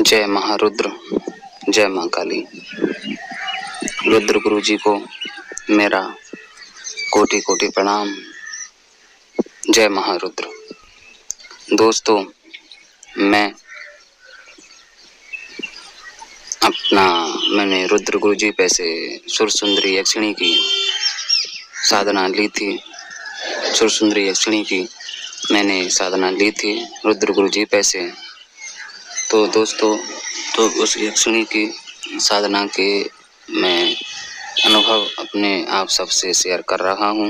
जय महारुद्र, जय माँ काली। रुद्र गुरु जी को मेरा कोटि कोटि प्रणाम। जय महारुद्र। दोस्तों, मैंने रुद्र गुरु जी पे से सुर सुंदरी यक्षिणी की साधना ली थी। सुर सुंदरी यक्षिणी की मैंने साधना ली थी रुद्र गुरु जी पे से। तो दोस्तों, तो उस यक्षिणी की साधना के मैं अनुभव अपने आप सबसे शेयर कर रहा हूँ।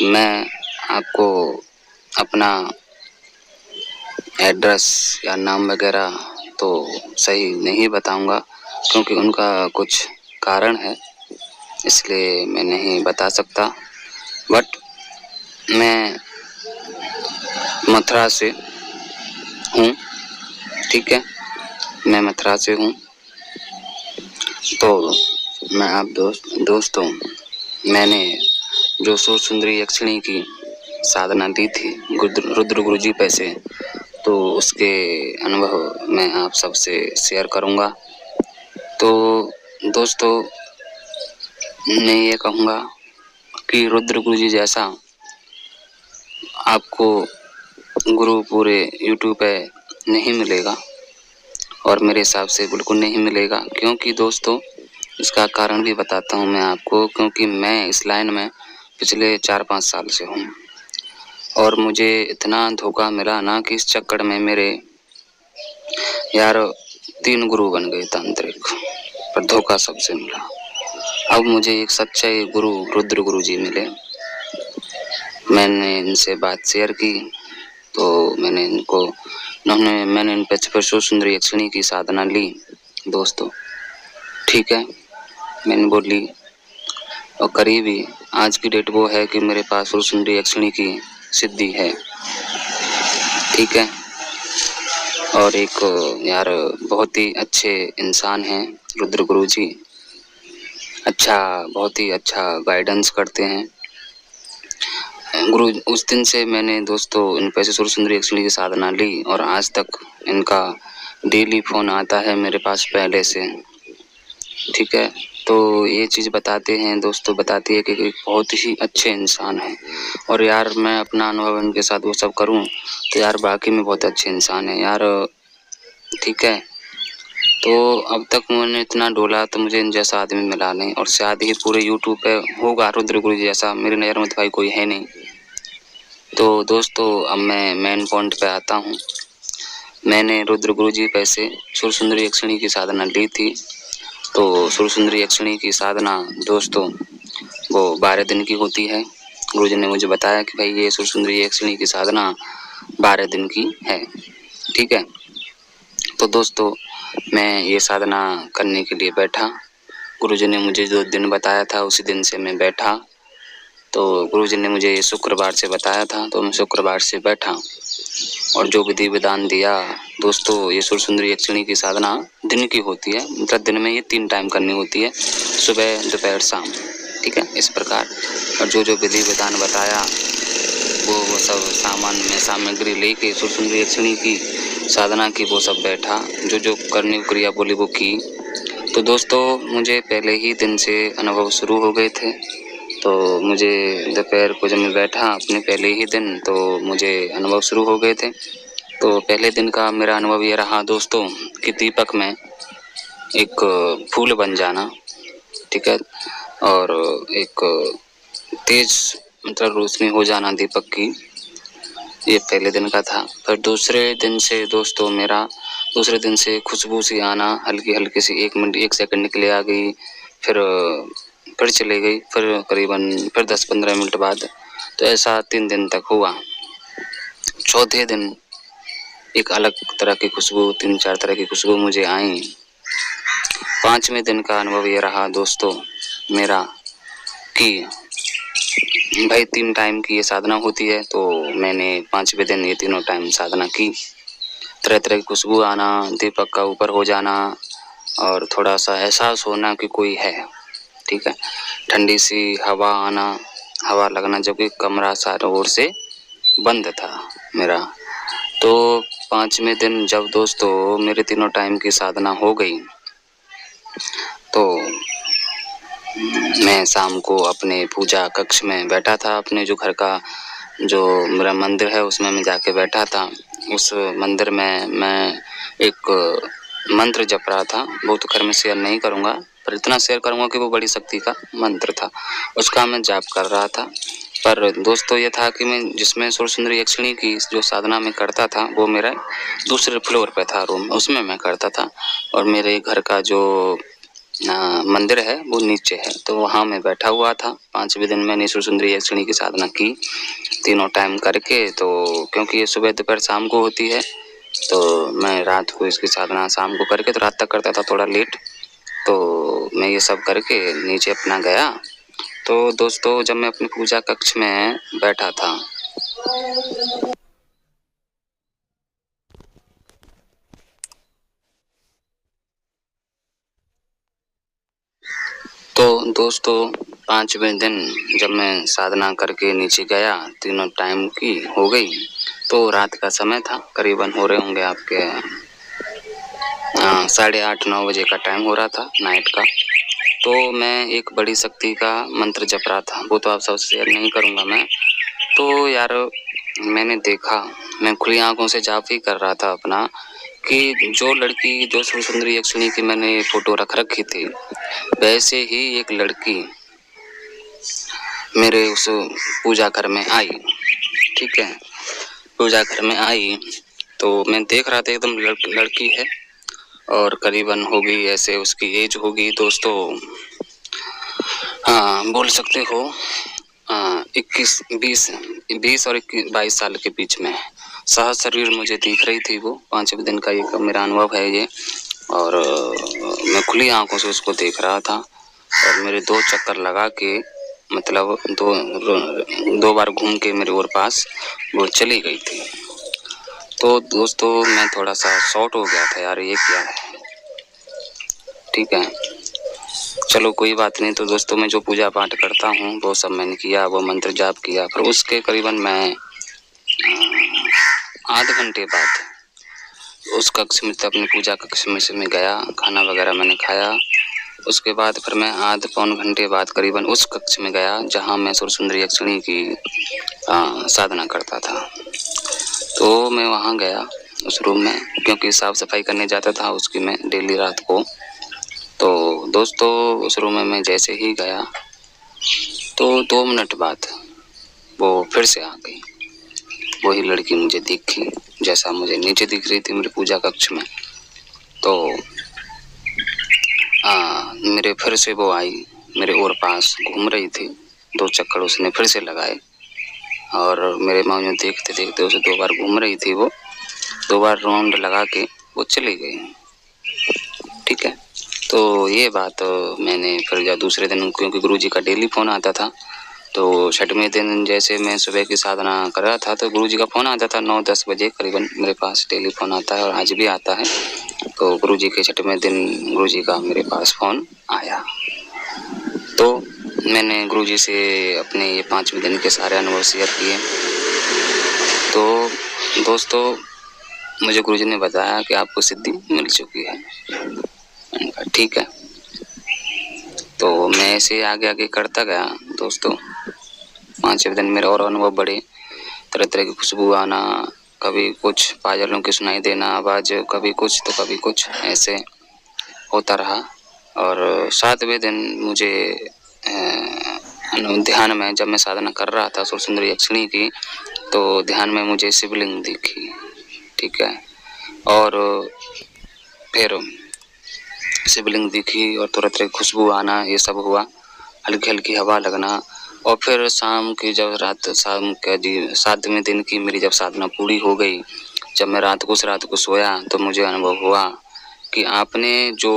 मैं आपको अपना एड्रेस या नाम वगैरह तो सही नहीं बताऊंगा, क्योंकि उनका कुछ कारण है, इसलिए मैं नहीं बता सकता। बट मैं मथुरा से हूँ, ठीक है, मैं मथुरा से हूँ। तो मैं आप दोस्तों, मैंने जो सुर सुंदरी यक्षिणी की साधना दी थी रुद्र गुरु जी पे से, तो उसके अनुभव मैं आप सबसे शेयर करूँगा। तो दोस्तों, मैं ये कहूँगा कि रुद्र गुरु जी जैसा आपको गुरु पूरे यूट्यूब पे नहीं मिलेगा, और मेरे हिसाब से बिल्कुल नहीं मिलेगा। क्योंकि दोस्तों, इसका कारण भी बताता हूँ मैं आपको, क्योंकि मैं इस लाइन में पिछले 4-5 साल से हूँ, और मुझे इतना धोखा मिला ना कि इस चक्कर में मेरे 3 गुरु बन गए तांत्रिक, पर धोखा सबसे मिला। अब मुझे एक सच्चे गुरु रुद्र गुरु जी मिले। मैंने इनसे बात शेयर की, तो मैंने इन पे सुर सुंदरी यक्षिणी की साधना ली दोस्तों, ठीक है, मैंने बोली। और करीबी आज की डेट वो है कि मेरे पास सुर सुंदरी यक्षिणी की सिद्धि है, ठीक है। और एक बहुत ही अच्छे इंसान हैं रुद्र गुरु जी, बहुत ही अच्छा गाइडेंस करते हैं गुरु। उस दिन से मैंने दोस्तों इन पे से सुर सुंदरी यक्षिणी की साधना ली, और आज तक इनका डेली फोन आता है मेरे पास पहले से, ठीक है। तो ये चीज़ बताती है कि बहुत ही अच्छे इंसान हैं। और मैं अपना अनुभव इनके साथ वो सब करूं तो बाकी में बहुत अच्छे इंसान हैं ठीक है। तो अब तक मैंने इतना डोला तो मुझे इन जैसा आदमी मिला नहीं, और शायद ही पूरे यूट्यूब पे होगा रुद्र गुरु जी जैसा, मेरी नज़र में तो भाई कोई है नहीं। तो दोस्तों, अब मैं मेन पॉइंट पे आता हूँ। मैंने रुद्र गुरु जी पे से सुर सुंदरी यक्षिणी की साधना ली थी। तो सुर सुंदरी यक्षिणी की साधना दोस्तों वो 12 दिन की होती है। गुरुजी ने मुझे बताया कि भाई ये सुर सुंदरी यक्षिणी की साधना 12 दिन की है, ठीक है। तो दोस्तों, मैं ये साधना करने के लिए बैठा। गुरुजी ने मुझे जो दिन बताया था उसी दिन से मैं बैठा। तो गुरुजी ने मुझे शुक्रवार से बताया था, तो मैं शुक्रवार से बैठा और जो विधि विधान दिया दोस्तों। ये सुर सुंदरी यक्षिणी की साधना दिन की होती है, मतलब दिन में ये 3 टाइम करनी होती है, सुबह दोपहर शाम, ठीक है, इस प्रकार। और जो विधि विधान बताया वो सब सामग्री लेके सुर सुंदरी यक्षिणी की साधना की, वो सब बैठा, जो करने की क्रिया बोली वो की। तो दोस्तों, मुझे पहले ही दिन से अनुभव शुरू हो गए थे। तो मुझे दोपहर को जब मैं बैठा अपने पहले ही दिन, तो मुझे अनुभव शुरू हो गए थे। तो पहले दिन का मेरा अनुभव ये रहा दोस्तों कि दीपक में एक फूल बन जाना, ठीक है, और एक तेज मतलब रोशनी हो जाना दीपक की, ये पहले दिन का था। पर दूसरे दिन से दोस्तों दूसरे दिन से खुशबू सी आना, हल्की हल्की सी 1 सेकंड के लिए आ गई, फिर चली गई, फिर 10-15 मिनट बाद। तो ऐसा 3 दिन तक हुआ। चौथे दिन एक अलग तरह की खुशबू, 3-4 तरह की खुशबू मुझे आई। 5वें दिन का अनुभव ये रहा दोस्तों मेरा कि भाई 3 टाइम की ये साधना होती है, तो मैंने 5वें दिन ये तीनों टाइम साधना की। तरह तरह की खुशबू आना, दीपक का ऊपर हो जाना, और थोड़ा सा एहसास होना कि कोई है, ठीक है। ठंडी सी हवा आना, हवा लगना, जबकि कमरा सारा ओर से बंद था मेरा। तो 5वें दिन जब दोस्तों मेरे तीनों टाइम की साधना हो गई, तो मैं शाम को अपने पूजा कक्ष में बैठा था। अपने जो घर का जो मेरा मंदिर है उसमें मैं जाके बैठा था। उस मंदिर में मैं एक मंत्र जप रहा था। वो तो खैर मैं शेयर नहीं करूँगा, पर इतना शेयर करूँगा कि वो बड़ी शक्ति का मंत्र था, उसका मैं जाप कर रहा था। पर दोस्तों ये था कि मैं जिसमें सुरसुंदरी यक्षिणी की जो साधना में करता था वो मेरा दूसरे फ्लोर पे था रूम, उसमें मैं करता था। और मेरे घर का जो मंदिर है वो नीचे है, तो वहाँ मैं बैठा हुआ था। 5वें दिन मैंने सुरसुंदरी यक्षिणी की साधना की तीनों टाइम करके। तो क्योंकि ये सुबह दोपहर शाम को होती है, तो मैं रात को इसकी साधना शाम को करके तो रात तक करता था, थोड़ा लेट। तो मैं ये सब करके नीचे अपना गया। तो दोस्तों जब मैं अपनी पूजा कक्ष में बैठा था, तो दोस्तों 5वें दिन जब मैं साधना करके नीचे गया, तीनों टाइम की हो गई, तो रात का समय था, करीबन हो रहे होंगे आपके 8:30-9 बजे का टाइम हो रहा था नाइट का। तो मैं एक बड़ी शक्ति का मंत्र जप रहा था, वो तो आप सबसे शेयर नहीं करूँगा मैं। तो यार मैंने देखा, मैं खुली आंखों से जाप ही कर रहा था अपना, कि जो लड़की जो सुरसुंदरी यक्षिणी की मैंने फोटो रख रखी थी, वैसे ही एक लड़की मेरे उस पूजा घर में आई। ठीक है, पूजा घर में आई तो मैं देख रहा था एकदम लड़की है, और करीबन होगी ऐसे उसकी एज होगी दोस्तों, हाँ बोल सकते हो 20 और 22 साल के बीच में। सहज शरीर मुझे दिख रही थी वो। 5वें दिन का ये मेरा अनुभव है ये। और मैं खुली आंखों से उसको देख रहा था, और मेरे 2 चक्कर लगा के, मतलब दो बार घूम के मेरे और पास वो चली गई थी। तो दोस्तों मैं थोड़ा सा शॉक हो गया था, यार ये क्या है। ठीक है, चलो कोई बात नहीं। तो दोस्तों मैं जो पूजा पाठ करता हूँ वो सब मैंने किया, वो मंत्र जाप किया। फिर उसके करीबन मैं आधे घंटे बाद उस कक्ष में, अपनी पूजा कक्ष में से मैं गया, खाना वगैरह मैंने खाया। उसके बाद फिर मैं आधे पौन घंटे बाद करीबन उस कक्ष में गया जहाँ मैं सुरसुंदरी यक्षिणी की साधना करता था। तो मैं वहाँ गया उस रूम में, क्योंकि साफ सफाई करने जाता था उसकी मैं डेली रात को। तो दोस्तों उस रूम में मैं जैसे ही गया, तो 2 मिनट बाद वो फिर से आ गई। वही लड़की मुझे दिखी जैसा मुझे नीचे दिख रही थी मेरी पूजा कक्ष में। तो मेरे फिर से वो आई, मेरे और पास घूम रही थी। 2 चक्कर उसने फिर से लगाए, और मेरे माँ यूँ देखते देखते उसे 2 बार घूम रही थी वो। 2 बार राउंड लगा के वो चली गई। ठीक है, तो ये बात मैंने फिर जब दूसरे दिन, क्योंकि गुरुजी का डेली फ़ोन आता था, तो 6वें दिन जैसे मैं सुबह की साधना कर रहा था, तो गुरुजी का फ़ोन आता था 9-10 बजे करीबन, मेरे पास डेली फ़ोन आता है और आज भी आता है। तो गुरुजी के 6वें दिन गुरुजी का मेरे पास फ़ोन आया। तो मैंने गुरुजी से अपने ये 5वें दिन के सारे अनुभव शेयर किए। तो दोस्तों मुझे गुरुजी ने बताया कि आपको सिद्धि मिल चुकी है। मैंने कहा ठीक है। तो मैं ऐसे आगे आगे करता गया दोस्तों। 5वें दिन मेरे और अनुभव बढ़े, तरह तरह की खुशबू आना, कभी कुछ पायलों की सुनाई देना आवाज़, कभी कुछ तो कभी कुछ, ऐसे होता रहा। और 7वें दिन मुझे ध्यान में जब मैं साधना कर रहा था सुरसुंदरी यक्षिणी की, तो ध्यान में मुझे शिवलिंग दिखी। ठीक है, और फिर शिवलिंग दिखी और तरह तरह की खुशबू आना, ये सब हुआ, हल्की हल्की हवा लगना। और फिर शाम की जब शाम के 7वें दिन की मेरी जब साधना पूरी हो गई, जब मैं रात को सोया, तो मुझे अनुभव हुआ कि आपने जो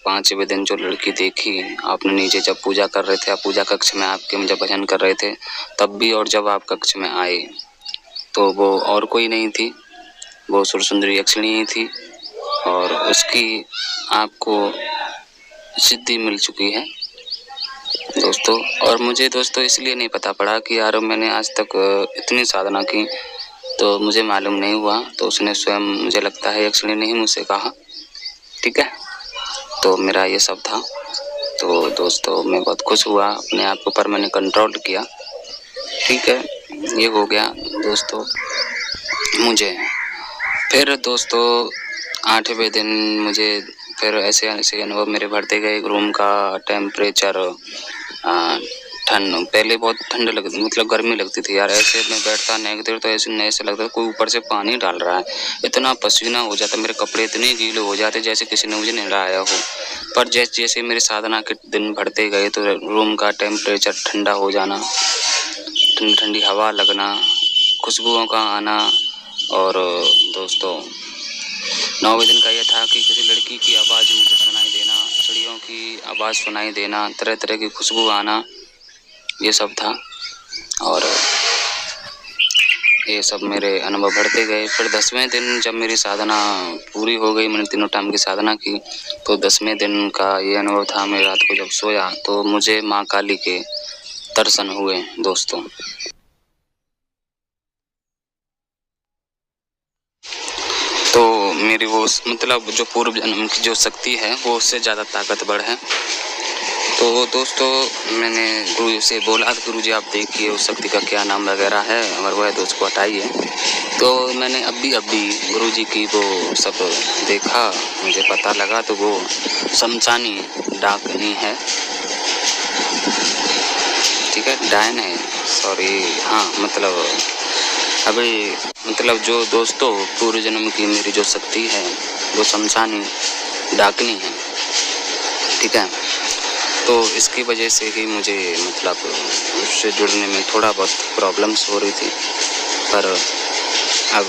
5वें दिन जो लड़की देखी, आपने नीचे जब पूजा कर रहे थे, आप पूजा कक्ष में आपके में जब भजन कर रहे थे तब भी, और जब आप कक्ष में आए तो वो और कोई नहीं थी, वो सुरसुंदरी यक्षिणी ही थी। और उसकी आपको सिद्धि मिल चुकी है दोस्तों। और मुझे दोस्तों इसलिए नहीं पता पड़ा कि यार मैंने आज तक इतनी साधना की, तो मुझे मालूम नहीं हुआ, तो उसने स्वयं मुझे लगता है यक्षिणी ने ही मुझसे कहा। ठीक है, तो मेरा ये सब था। तो दोस्तों मैं बहुत खुश हुआ अपने आप के ऊपर, मैंने कंट्रोल किया। ठीक है, ये हो गया दोस्तों मुझे। फिर दोस्तों 8वें दिन मुझे फिर ऐसे अनुभव मेरे बढ़ते गए। रूम का टेम्परेचर पहले बहुत ठंड लगती, मतलब गर्मी लगती थी यार। ऐसे मैं बैठता नेक देर तो ऐसे लगता था कोई ऊपर से पानी डाल रहा है। इतना पसीना हो जाता, मेरे कपड़े इतने गीले हो जाते जैसे किसी ने मुझे नहलाया हो। पर जैसे जैसे मेरे साधना के दिन बढ़ते गए तो रूम का टेम्परेचर ठंडा हो जाना, ठंडी ठंडी हवा लगना, खुशबुओं का आना। और दोस्तों 9वें दिन का यह था कि किसी लड़की की आवाज़ मुझे सुनाई देना, चिड़ियों की आवाज़ सुनाई देना, तरह तरह की खुशबू आना, ये सब था। और ये सब मेरे अनुभव बढ़ते गए। फिर 10वें दिन जब मेरी साधना पूरी हो गई, मैंने 3 टाइम की साधना की, तो 10वें दिन का ये अनुभव था। मैं रात को जब सोया तो मुझे माँ काली के दर्शन हुए दोस्तों। तो मेरी वो मतलब जो पूर्व जन्म की जो शक्ति है वो उससे ज़्यादा ताकतवर है। तो दोस्तों मैंने गुरु से बोला, गुरु जी आप देखिए उस शक्ति का क्या नाम वगैरह है, अगर वो है तो उसको हटाइए। तो मैंने अभी गुरु जी की वो सब देखा, मुझे पता लगा तो वो शमशानी डाकनी है। ठीक है, डायन है, सॉरी, हाँ मतलब जो दोस्तों पूर्व जन्म की मेरी जो शक्ति है वो शमशानी डाकनी है। ठीक है, तो इसकी वजह से ही मुझे मतलब उससे जुड़ने में थोड़ा बहुत प्रॉब्लम्स हो रही थी, पर अब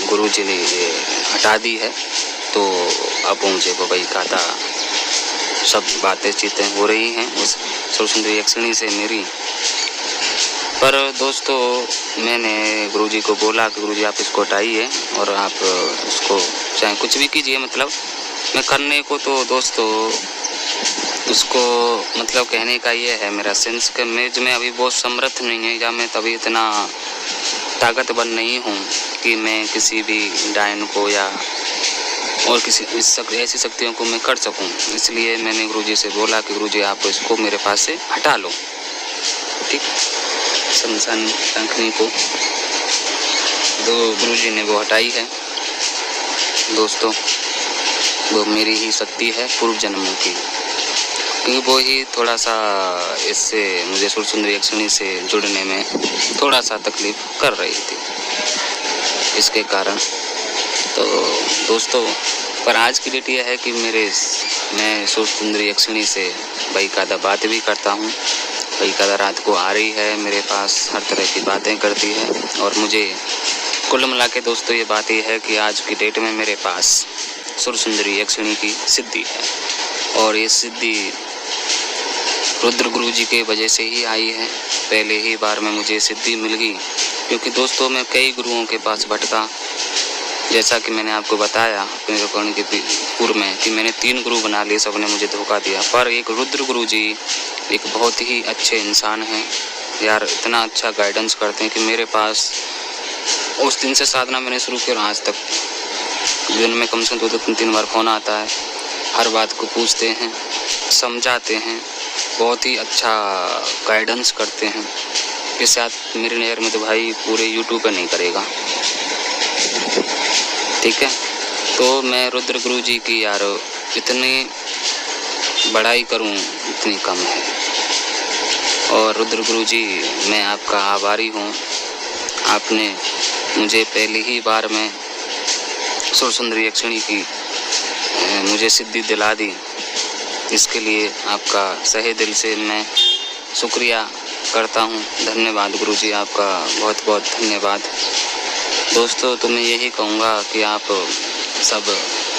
गुरुजी ने ये हटा दी है। तो अब मुझे वो वही खाता सब बातें चीतें हो रही हैं उस सुरसुंदरी यक्षिणी से मेरी। पर दोस्तों मैंने गुरुजी को बोला कि गुरुजी आप इसको हटाइए और आप उसको चाहे कुछ भी कीजिए, मतलब मैं करने को तो दोस्तों उसको मतलब कहने का ये है मेरा सेंस के मेज में अभी बहुत समर्थ नहीं है, या मैं तभी इतना ताकतवर नहीं हूँ कि मैं किसी भी डायन को या और किसी ऐसी शक्तियों को मैं कर सकूँ। इसलिए मैंने गुरुजी से बोला कि गुरुजी आप इसको मेरे पास से हटा लो। ठीक, शमशानी डाकनी को तो गुरुजी ने वो हटाई है दोस्तों। वो मेरी ही शक्ति है पूर्व जन्मों की, क्योंकि वो ही थोड़ा सा इससे मुझे सुरसुंदरी यक्षिणी से जुड़ने में थोड़ा सा तकलीफ कर रही थी, इसके कारण। तो दोस्तों पर आज की डेट यह है कि मैं सुरसुंदरी यक्षिणी से बाकायदा बात भी करता हूँ। बाकायदा रात को आ रही है मेरे पास, हर तरह की बातें करती है। और मुझे कुल मिला के दोस्तों ये बात ये है कि आज की डेट में मेरे पास सुरसुंदरी यक्षिणी की सिद्धि है, और ये सिद्धि रुद्र गुरु जी के वजह से ही आई है। पहले ही बार में मुझे सिद्धि मिल गई, क्योंकि दोस्तों मैं कई गुरुओं के पास भटका, जैसा कि मैंने आपको बताया अपने रिकॉर्डिंग के पूर्व में कि मैंने 3 गुरु बना लिए, सबने मुझे धोखा दिया। पर एक रुद्र गुरु जी एक बहुत ही अच्छे इंसान हैं यार, इतना अच्छा गाइडेंस करते हैं कि मेरे पास उस दिन से साधना मैंने शुरू की और आज तक दिन में कम से कम 2-3 बार फ़ोन आता है, हर बात को पूछते हैं, समझाते हैं, बहुत ही अच्छा गाइडेंस करते हैं। इस साथ मेरी नज़र में तो भाई पूरे यूट्यूब पे नहीं करेगा। ठीक है, तो मैं रुद्र गुरु जी की यार इतनी बड़ाई करूं इतनी कम है। और रुद्र गुरु जी मैं आपका आभारी हूं, आपने मुझे पहली ही बार में सुरसुंदरी यक्षिणी की मुझे सिद्धि दिला दी। इसके लिए आपका सहे दिल से मैं शुक्रिया करता हूं। धन्यवाद गुरु जी, आपका बहुत बहुत धन्यवाद। दोस्तों तो मैं यही कहूँगा कि आप सब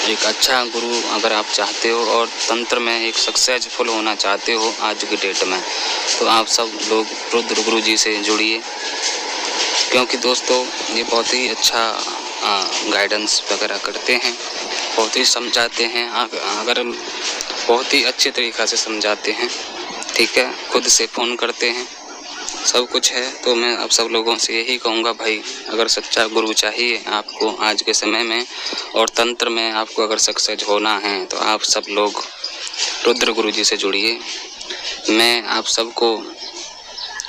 एक अच्छा गुरु अगर आप चाहते हो और तंत्र में एक सक्सेसफुल होना चाहते हो आज की डेट में, तो आप सब लोग रुद्र गुरु जी से जुड़िए, क्योंकि दोस्तों ये बहुत ही अच्छा गाइडेंस वगैरह करते हैं, बहुत ही समझाते हैं, अगर बहुत ही अच्छे तरीक़ा से समझाते हैं। ठीक है, खुद से फ़ोन करते हैं, सब कुछ है। तो मैं अब सब लोगों से यही कहूँगा भाई, अगर सच्चा गुरु चाहिए आपको आज के समय में और तंत्र में आपको अगर सक्सेस होना है तो आप सब लोग रुद्र गुरु जी से जुड़िए। मैं आप सबको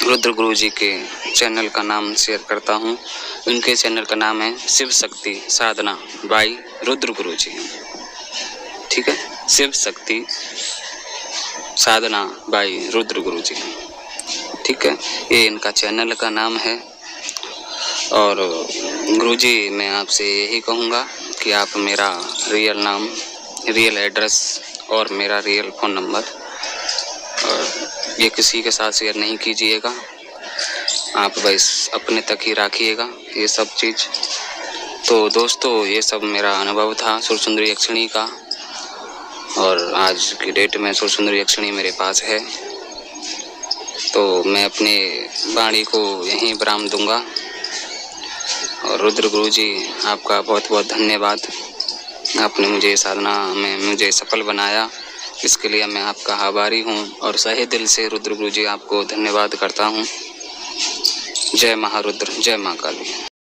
रुद्र गुरु जी के चैनल का नाम शेयर करता हूँ। उनके चैनल का नाम है शिव शक्ति साधना बाई रुद्र गुरु जी। ठीक है, शिव शक्ति साधना बाई रुद्र गुरु जी। ठीक है, ये इनका चैनल का नाम है। और गुरुजी मैं आपसे यही कहूँगा कि आप मेरा रियल नाम, रियल एड्रेस और मेरा रियल फ़ोन नंबर ये किसी के साथ शेयर नहीं कीजिएगा। आप बस अपने तक ही रखिएगा ये सब चीज़। तो दोस्तों ये सब मेरा अनुभव था सुरसुंदरी यक्षिणी का, और आज की डेट में सुरसुंदरी यक्षिणी मेरे पास है। तो मैं अपने वाणी को यहीं विराम दूंगा। और रुद्र गुरु जी आपका बहुत बहुत धन्यवाद, आपने मुझे साधना में मुझे सफल बनाया, इसके लिए मैं आपका आभारी हूँ और सहे दिल से रुद्र गुरु जी आपको धन्यवाद करता हूँ। जय महारुद्र, जय माँ काली।